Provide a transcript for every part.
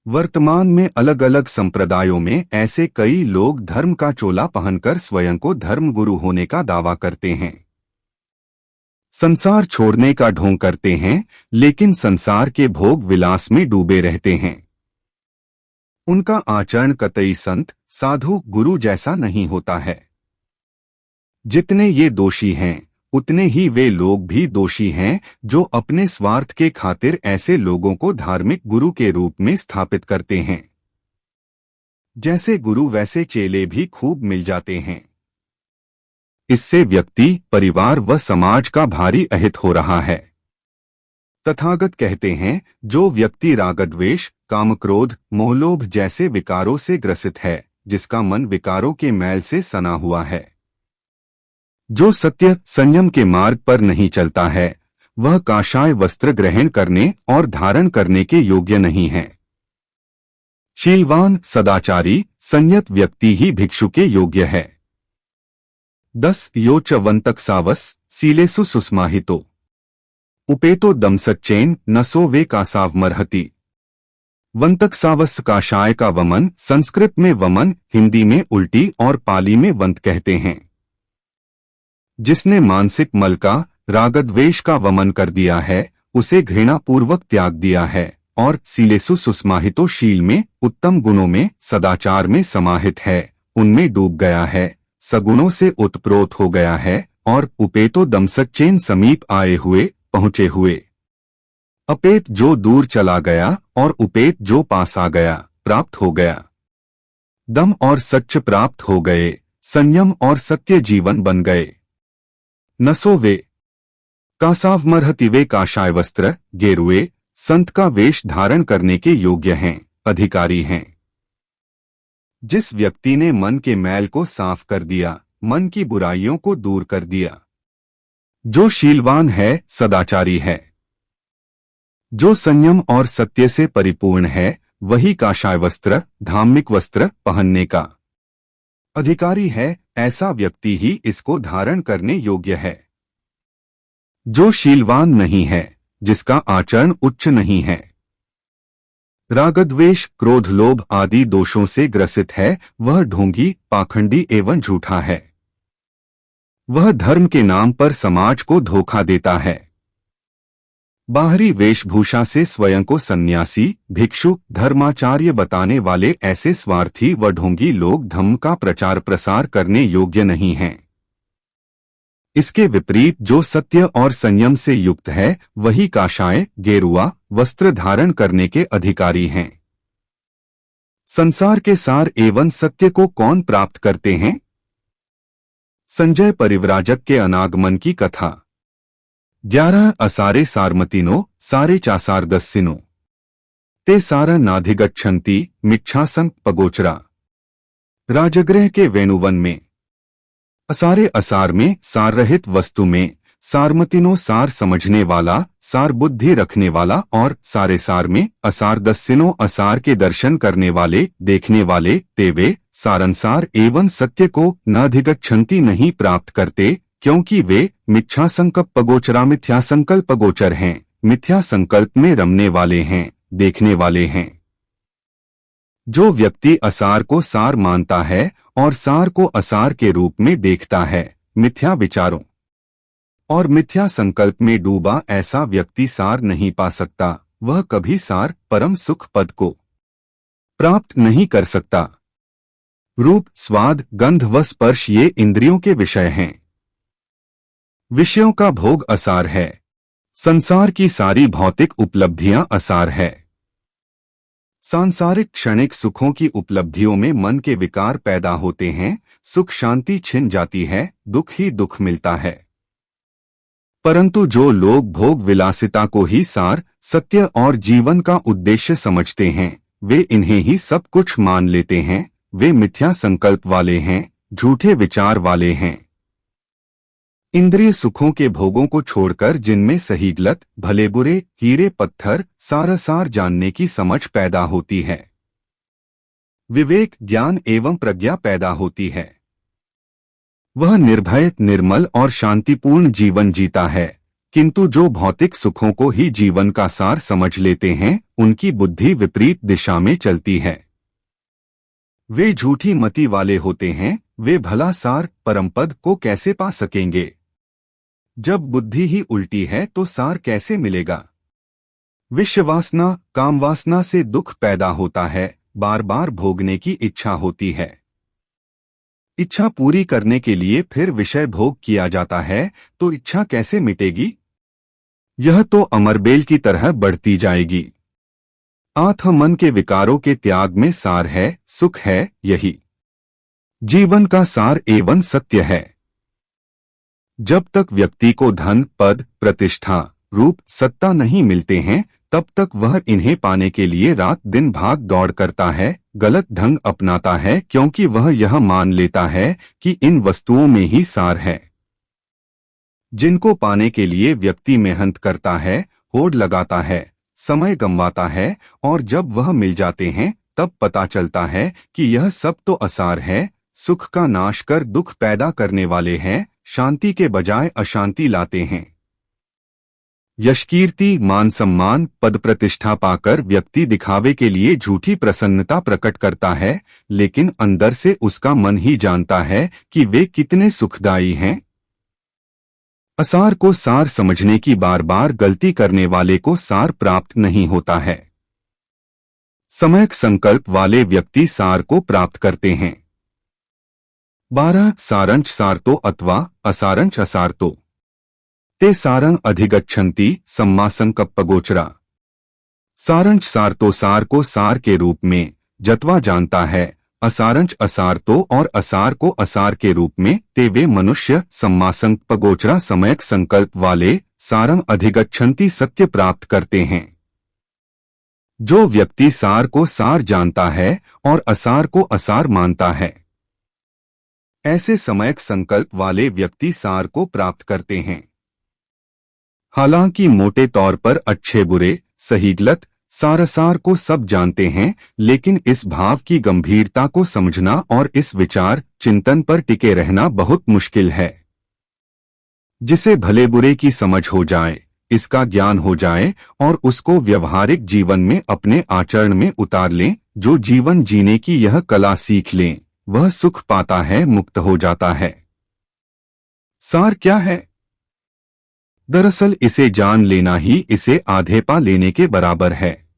वर्तमान में अलग अलग संप्रदायों में ऐसे कई लोग धर्म का चोला पहनकर स्वयं को धर्मगुरु होने का दावा करते हैं। संसार छोड़ने का ढोंग करते हैं, लेकिन संसार के भोग विलास में डूबे रहते हैं। उनका आचरण कतई संत, साधु, गुरु जैसा नहीं होता है। जितने ये दोषी हैं, उतने ही वे लोग भी दोषी हैं जो अपने स्वार्थ के खातिर ऐसे लोगों को धार्मिक गुरु के रूप में स्थापित करते हैं। जैसे गुरु वैसे चेले भी खूब मिल जाते हैं। इससे व्यक्ति, परिवार व समाज का भारी अहित हो रहा है। तथागत कहते हैं, जो व्यक्ति रागद्वेष, कामक्रोध, मोहलोभ जैसे विकारों से ग्रसित है, जिसका मन विकारों के मैल से सना हुआ है, जो सत्य संयम के मार्ग पर नहीं चलता है, वह काषाय वस्त्र ग्रहण करने और धारण करने के योग्य नहीं है। शीलवान, सदाचारी, संयत व्यक्ति ही भिक्षु के योग्य है। 10 यो च वंतक्सावस सीलेसु सुस्माहितो उपेतो दमसच्चैन नसो वे कासावमर्हति। वंतक्सावस काषाय का वमन, संस्कृत में वमन, हिंदी में उल्टी और पाली में वंत कहते हैं। जिसने मानसिक मल का, रागद्वेष का वमन कर दिया है, उसे घृणापूर्वक त्याग दिया है और सीलेसु सुस्माहितो शील में, उत्तम गुणों में, सदाचार में समाहित है, उनमें डूब गया है, सगुणों से उत्प्रोत हो गया है और उपेतो दमसच्चैन समीप आए हुए, पहुंचे हुए। अपेत जो दूर चला गया और उपेत जो पास आ गया, प्राप्त हो गया। दम और सच्च प्राप्त हो गए, संयम और सत्य जीवन बन गए। नसो वे कासावमर्हति वे काषाय वस्त्र, गेरुए, संत का वेश धारण करने के योग्य हैं, अधिकारी हैं। जिस व्यक्ति ने मन के मैल को साफ कर दिया, मन की बुराइयों को दूर कर दिया, जो शीलवान है, सदाचारी है, जो संयम और सत्य से परिपूर्ण है, वही काषाय वस्त्र, धार्मिक वस्त्र पहनने का अधिकारी है। ऐसा व्यक्ति ही इसको धारण करने योग्य है। जो शीलवान नहीं है, जिसका आचरण उच्च नहीं है, रागद्वेष, क्रोध, लोभ आदि दोषों से ग्रसित है, वह ढोंगी, पाखंडी एवं झूठा है। वह धर्म के नाम पर समाज को धोखा देता है। बाहरी वेशभूषा से स्वयं को सन्यासी, भिक्षु, धर्माचार्य बताने वाले ऐसे स्वार्थी व ढोंगी लोग धम्म का प्रचार प्रसार करने योग्य नहीं हैं। इसके विपरीत जो सत्य और संयम से युक्त है, वही काषाय, गेरुआ वस्त्र धारण करने के अधिकारी हैं। संसार के सार एवं सत्य को कौन प्राप्त करते हैं? संजय परिव्राजक के अनागमन की कथा। 11 असारे सारमतिनो सारे चासार दस्सिनो ते सारा नाधिगच्छन्ति मिच्छासंक पगोचरा। राजगृह के वेणुवन में, असारे असार में, सार रहित वस्तु में, सारमतिनो सार समझने वाला, सार बुद्धि रखने वाला और सारे सार में, असार दस्सिनो असार के दर्शन करने वाले, देखने वाले, तेवे सारंसार एवं सत्य को नाधिगच्छन्ति नहीं प्राप्त करते, क्योंकि वे मिथ्या संकल्प पगोचरा मिथ्या संकल्प पगोचर हैं, मिथ्या संकल्प में रमने वाले हैं, देखने वाले हैं। जो व्यक्ति असार को सार मानता है और सार को असार के रूप में देखता है, मिथ्या विचारों और मिथ्या संकल्प में डूबा ऐसा व्यक्ति सार नहीं पा सकता। वह कभी सार, परम सुख पद को प्राप्त नहीं कर सकता। रूप, स्वाद, गंध व स्पर्श ये इंद्रियों के विषय हैं। विषयों का भोग असार है। संसार की सारी भौतिक उपलब्धियां असार है। सांसारिक क्षणिक सुखों की उपलब्धियों में मन के विकार पैदा होते हैं, सुख शांति छिन जाती है, दुख ही दुख मिलता है। परंतु जो लोग भोग विलासिता को ही सार, सत्य और जीवन का उद्देश्य समझते हैं, वे इन्हें ही सब कुछ मान लेते हैं। वे मिथ्या संकल्प वाले हैं, झूठे विचार वाले हैं। इंद्रिय सुखों के भोगों को छोड़कर जिनमें सही गलत, भले बुरे, हीरे पत्थर, सारसार जानने की समझ पैदा होती है, विवेक, ज्ञान एवं प्रज्ञा पैदा होती है, वह निर्भय, निर्मल और शांतिपूर्ण जीवन जीता है। किंतु जो भौतिक सुखों को ही जीवन का सार समझ लेते हैं, उनकी बुद्धि विपरीत दिशा में चलती है। वे झूठी मति वाले होते हैं। वे भला सार परमपद को कैसे पा सकेंगे? जब बुद्धि ही उल्टी है तो सार कैसे मिलेगा? विषवासना, कामवासना से दुख पैदा होता है, बार बार भोगने की इच्छा होती है। इच्छा पूरी करने के लिए फिर विषय भोग किया जाता है, तो इच्छा कैसे मिटेगी? यह तो अमरबेल की तरह बढ़ती जाएगी। आत्म मन के विकारों के त्याग में सार है, सुख है, यही जीवन का सार एवं सत्य है। जब तक व्यक्ति को धन, पद, प्रतिष्ठा, रूप, सत्ता नहीं मिलते हैं, तब तक वह इन्हें पाने के लिए रात दिन भाग दौड़ करता है, गलत ढंग अपनाता है, क्योंकि वह यह मान लेता है कि इन वस्तुओं में ही सार है। जिनको पाने के लिए व्यक्ति मेहनत करता है, होड़ लगाता है, समय गंवाता है, और जब वह मिल जाते हैं तब पता चलता है कि यह सब तो असार है, सुख का नाश कर दुख पैदा करने वाले हैं, शांति के बजाय अशांति लाते हैं। यशकीर्ति, मान सम्मान, पद प्रतिष्ठा पाकर व्यक्ति दिखावे के लिए झूठी प्रसन्नता प्रकट करता है, लेकिन अंदर से उसका मन ही जानता है कि वे कितने सुखदायी हैं। असार को सार समझने की बार बार गलती करने वाले को सार प्राप्त नहीं होता है। सम्यक संकल्प वाले व्यक्ति सार को प्राप्त करते हैं। 12 सारंच सारतो अथवा असारंच असारतो ते सारंग अधिगच्छन्ति सम्मा संकप्पगोचरा। सारंच सारतो सार को सार के रूप में जतवा जानता है, असारंच असारतो और असार को असार के रूप में, ते वे मनुष्य सम्मा संकप्पगोचरा सम्यक संकल्प वाले सारंग अधिगच्छन्ति सत्य प्राप्त करते हैं। जो व्यक्ति सार को सार जानता है और असार को असार मानता है, ऐसे सम्यक संकल्प वाले व्यक्ति सार को प्राप्त करते हैं। हालांकि मोटे तौर पर अच्छे बुरे, सही गलत, सारसार को सब जानते हैं, लेकिन इस भाव की गंभीरता को समझना और इस विचार चिंतन पर टिके रहना बहुत मुश्किल है। जिसे भले बुरे की समझ हो जाए, इसका ज्ञान हो जाए और उसको व्यवहारिक जीवन में अपने आचरण में उतार लें, जो जीवन जीने की यह कला सीख लें, वह सुख पाता है, मुक्त हो जाता है। सार क्या है? दरअसल इसे जान लेना ही इसे आधे पा लेने के बराबर है।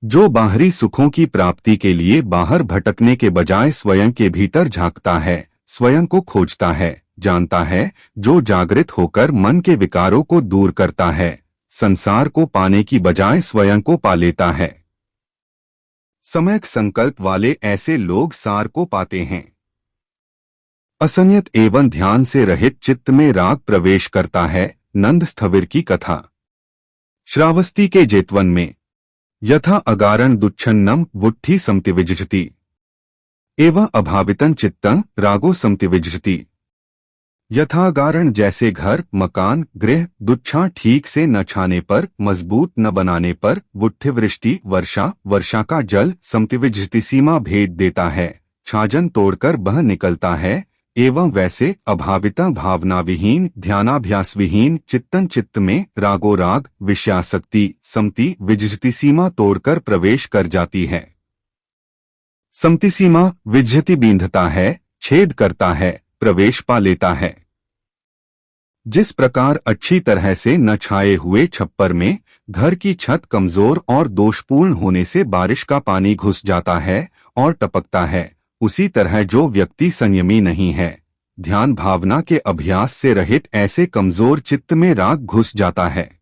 जो बाहरी सुखों की प्राप्ति के लिए बाहर भटकने के बजाय स्वयं के भीतर झांकता है, स्वयं को खोजता है, जानता है, जो जागृत होकर मन के विकारों को दूर करता है, संसार को पाने की बजाय स्वयं को पा लेता है। सम्यक संकल्प वाले ऐसे लोग सार को पाते हैं। असंयत एवं ध्यान से रहित चित्त में राग प्रवेश करता है। नंद स्थविर की कथा। श्रावस्ती के जेतवन में यथा अगारण दुच्छन्नम वुट्ठी समतिविजति एवं अभावितं चित्तं रागो समतिविजति। यथागारण जैसे घर, मकान, गृह, दुच्छा ठीक से न छाने पर, मजबूत न बनाने पर, वुट्ठिवृष्टि वर्षा, वर्षा का जल समतिविजति सीमा भेद देता है, छाजन तोड़कर बह निकलता है, एवं वैसे अभाविता भावना विहीन, ध्यानाभ्यास विहीन चित्तन चित्त में रागो राग, विषयासक्ति समति विजति सीमा तोड़कर प्रवेश कर जाती है। समति सीमा विजति बींधता है, छेद करता है, प्रवेश पा लेता है। जिस प्रकार अच्छी तरह से न छाए हुए छप्पर में घर की छत कमजोर और दोषपूर्ण होने से बारिश का पानी घुस जाता है और टपकता है, उसी तरह जो व्यक्ति संयमी नहीं है, ध्यान भावना के अभ्यास से रहित, ऐसे कमजोर चित्त में राग घुस जाता है।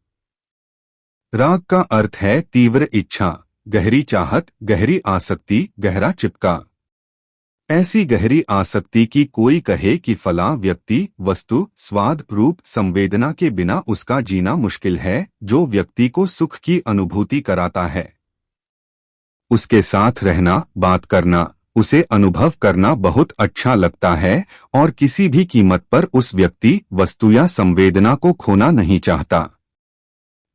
राग का अर्थ है तीव्र इच्छा, गहरी चाहत, गहरी आसक्ति, गहरा चिपका। ऐसी गहरी आसक्ति की कोई कहे कि फला व्यक्ति, वस्तु, स्वाद, रूप, संवेदना के बिना उसका जीना मुश्किल है, जो व्यक्ति को सुख की अनुभूति कराता है। उसके साथ रहना, बात करना, उसे अनुभव करना बहुत अच्छा लगता है और किसी भी कीमत पर उस व्यक्ति, वस्तु या संवेदना को खोना नहीं चाहता।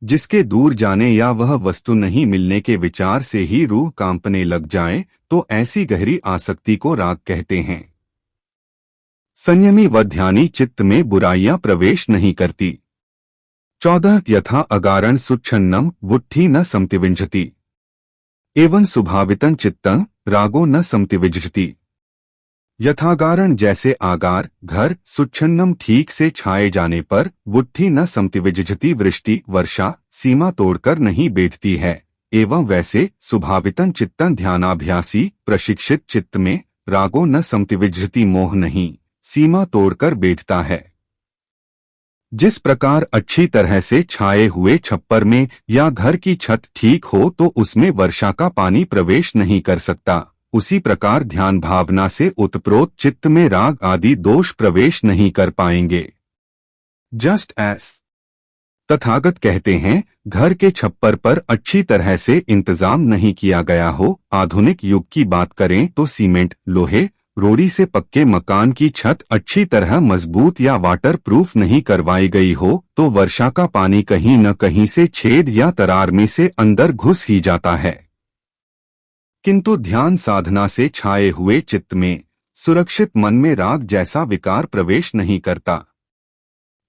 जिसके दूर जाने या वह वस्तु नहीं मिलने के विचार से ही रूह कांपने लग जाए, तो ऐसी गहरी आसक्ति को राग कहते हैं। संयमी व ध्यानी चित्त में बुराइयां प्रवेश नहीं करती। 14 यथा अगारण सुच्छन्नम वुट्ठी न समतिविंजति एवं सुभावितं चित्तं रागो न समतिविजति। यथागारण जैसे आगार घर सुच्छन्नम ठीक से छाए जाने पर वुट्ठी न समतिविजति वृष्टि वर्षा सीमा तोड़कर नहीं बेधती है। एवं वैसे सुभावितं चित्तं ध्यानाभ्यासी प्रशिक्षित चित्त में रागो न समतिविजति मोह नहीं सीमा तोड़कर बेधता है। जिस प्रकार अच्छी तरह से छाए हुए छप्पर में या घर की छत ठीक हो तो उसमें वर्षा का पानी प्रवेश नहीं कर सकता, उसी प्रकार ध्यान भावना से उत्प्रोत चित्त में राग आदि दोष प्रवेश नहीं कर पाएंगे। जस्ट एस तथागत कहते हैं, घर के छप्पर पर अच्छी तरह से इंतजाम नहीं किया गया हो। आधुनिक युग की बात करें तो सीमेंट लोहे रोड़ी से पक्के मकान की छत अच्छी तरह मजबूत या वाटर प्रूफ नहीं करवाई गई हो तो वर्षा का पानी कहीं न कहीं से छेद या तरार में से अंदर घुस ही जाता है। किंतु ध्यान साधना से छाए हुए चित्त में सुरक्षित मन में राग जैसा विकार प्रवेश नहीं करता।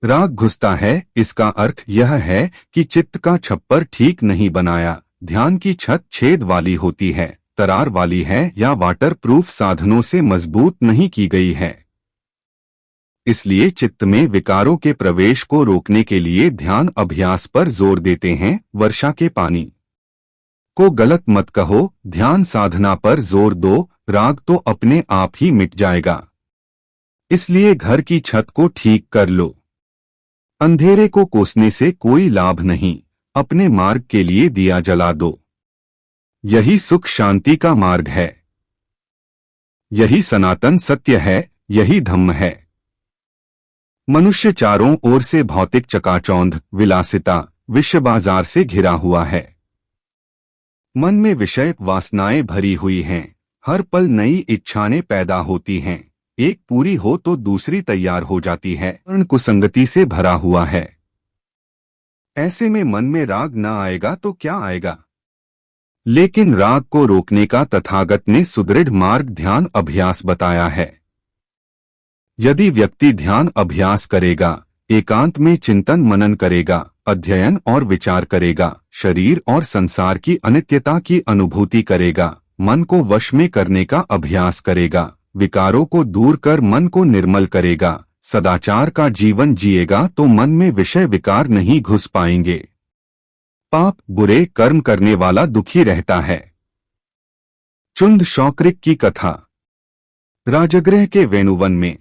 राग घुसता है, इसका अर्थ यह है कि चित्त का छप्पर ठीक नहीं बनाया, ध्यान की छत छेद वाली होती है, तरार वाली है या वाटर प्रूफ साधनों से मजबूत नहीं की गई है। इसलिए चित्त में विकारों के प्रवेश को रोकने के लिए ध्यान अभ्यास पर जोर देते हैं। वर्षा के पानी को गलत मत कहो, ध्यान साधना पर जोर दो, राग तो अपने आप ही मिट जाएगा। इसलिए घर की छत को ठीक कर लो। अंधेरे को कोसने से कोई लाभ नहीं, अपने मार्ग के लिए दिया जला दो। यही सुख शांति का मार्ग है, यही सनातन सत्य है, यही धम्म है। मनुष्य चारों ओर से भौतिक चकाचौंध विलासिता विश्व बाजार से घिरा हुआ है। मन में विषय वासनाएं भरी हुई हैं, हर पल नई इच्छाएं पैदा होती हैं, एक पूरी हो तो दूसरी तैयार हो जाती है। वर्ण कुसंगति से भरा हुआ है। ऐसे में मन में राग न आएगा तो क्या आएगा। लेकिन राग को रोकने का तथागत ने सुदृढ़ मार्ग ध्यान अभ्यास बताया है। यदि व्यक्ति ध्यान अभ्यास करेगा, एकांत में चिंतन मनन करेगा, अध्ययन और विचार करेगा, शरीर और संसार की अनित्यता की अनुभूति करेगा, मन को वश में करने का अभ्यास करेगा, विकारों को दूर कर मन को निर्मल करेगा, सदाचार का जीवन जिएगा तो मन में विषय विकार नहीं घुस पाएंगे। पाप बुरे कर्म करने वाला दुखी रहता है। चुंद शौक्रिक की कथा। राजगृह के वेणुवन में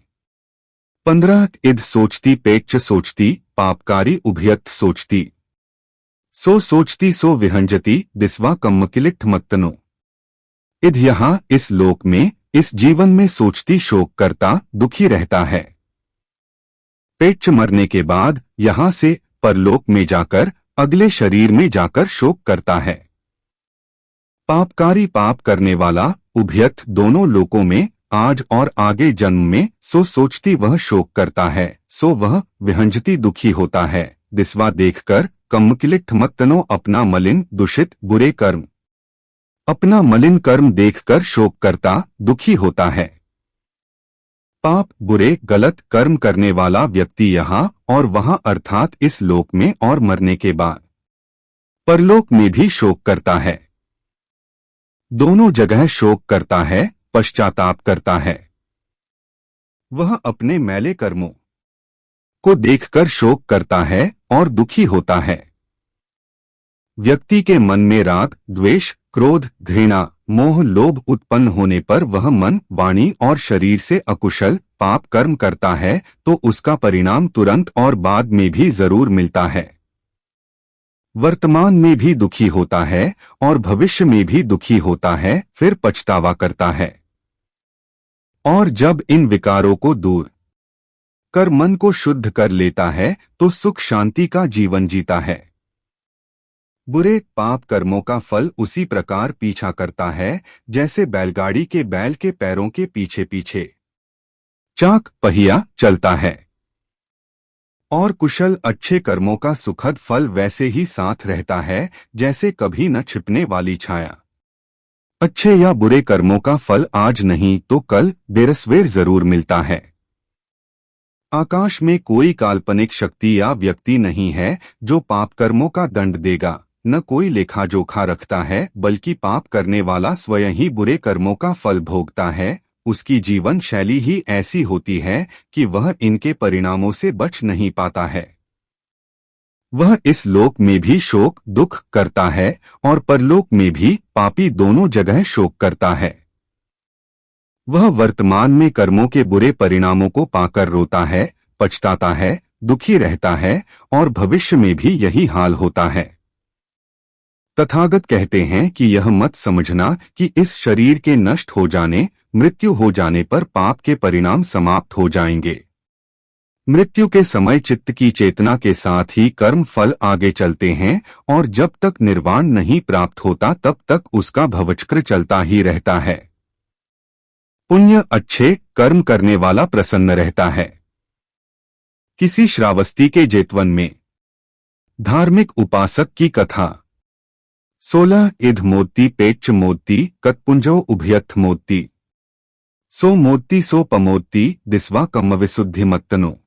15 इध सोचती पेच्च सोचती पापकारी उभयत सोचती सो सोचती सो विहंजती दिस्वा कम्मकिलिठ मत्तनो। इध यहाँ इस लोक में इस जीवन में सोचती शोक करता दुखी रहता है। पेच्च मरने के बाद यहाँ से परलोक में जाकर अगले शरीर में जाकर शोक करता है। पापकारी पाप करने वाला उभयत दोनों लोकों में आज और आगे जन्म में सो सोचती वह शोक करता है, सो वह विहंजती दुखी होता है। दिस्वा देखकर कम्मकिलिठ मत्तनो अपना मलिन दूषित बुरे कर्म, अपना मलिन कर्म देखकर शोक करता दुखी होता है। पाप बुरे गलत कर्म करने वाला व्यक्ति यहाँ और वहाँ अर्थात इस लोक में और मरने के बाद परलोक में भी शोक करता है। दोनों जगह शोक करता है, पश्चाताप करता है। वह अपने मैले कर्मों को देखकर शोक करता है और दुखी होता है। व्यक्ति के मन में राग द्वेष क्रोध घृणा मोह लोभ उत्पन्न होने पर वह मन वाणी और शरीर से अकुशल पाप कर्म करता है तो उसका परिणाम तुरंत और बाद में भी जरूर मिलता है। वर्तमान में भी दुखी होता है और भविष्य में भी दुखी होता है, फिर पछतावा करता है। और जब इन विकारों को दूर कर मन को शुद्ध कर लेता है तो सुख शांति का जीवन जीता है। बुरे पाप कर्मों का फल उसी प्रकार पीछा करता है जैसे बैलगाड़ी के बैल के पैरों के पीछे पीछे चाक पहिया चलता है। और कुशल अच्छे कर्मों का सुखद फल वैसे ही साथ रहता है जैसे कभी न छिपने वाली छाया। अच्छे या बुरे कर्मों का फल आज नहीं तो कल देर सवेर जरूर मिलता है। आकाश में कोई काल्पनिक शक्ति या व्यक्ति नहीं है जो पाप कर्मों का दंड देगा, न कोई लेखा जोखा रखता है, बल्कि पाप करने वाला स्वयं ही बुरे कर्मों का फल भोगता है। उसकी जीवन शैली ही ऐसी होती है कि वह इनके परिणामों से बच नहीं पाता है। वह इस लोक में भी शोक दुख करता है और परलोक में भी पापी दोनों जगह शोक करता है। वह वर्तमान में कर्मों के बुरे परिणामों को पाकर रोता है, पछताता है, दुखी रहता है और भविष्य में भी यही हाल होता है। तथागत कहते हैं कि यह मत समझना कि इस शरीर के नष्ट हो जाने, मृत्यु हो जाने पर पाप के परिणाम समाप्त हो जाएंगे। मृत्यु के समय चित्त की चेतना के साथ ही कर्म फल आगे चलते हैं और जब तक निर्वाण नहीं प्राप्त होता तब तक उसका भवचक्र चलता ही रहता है। पुण्य अच्छे कर्म करने वाला प्रसन्न रहता है। किसी श्रावस्ती के जेतवन में धार्मिक उपासक की कथा। 16 इध मोत्ती पेच्च मोत्ती कत्पुंजो उभयथ मोत्ती सो मोत्ती सो पमोत्ती दिस्वा कम विशुद्धि मत्तनो।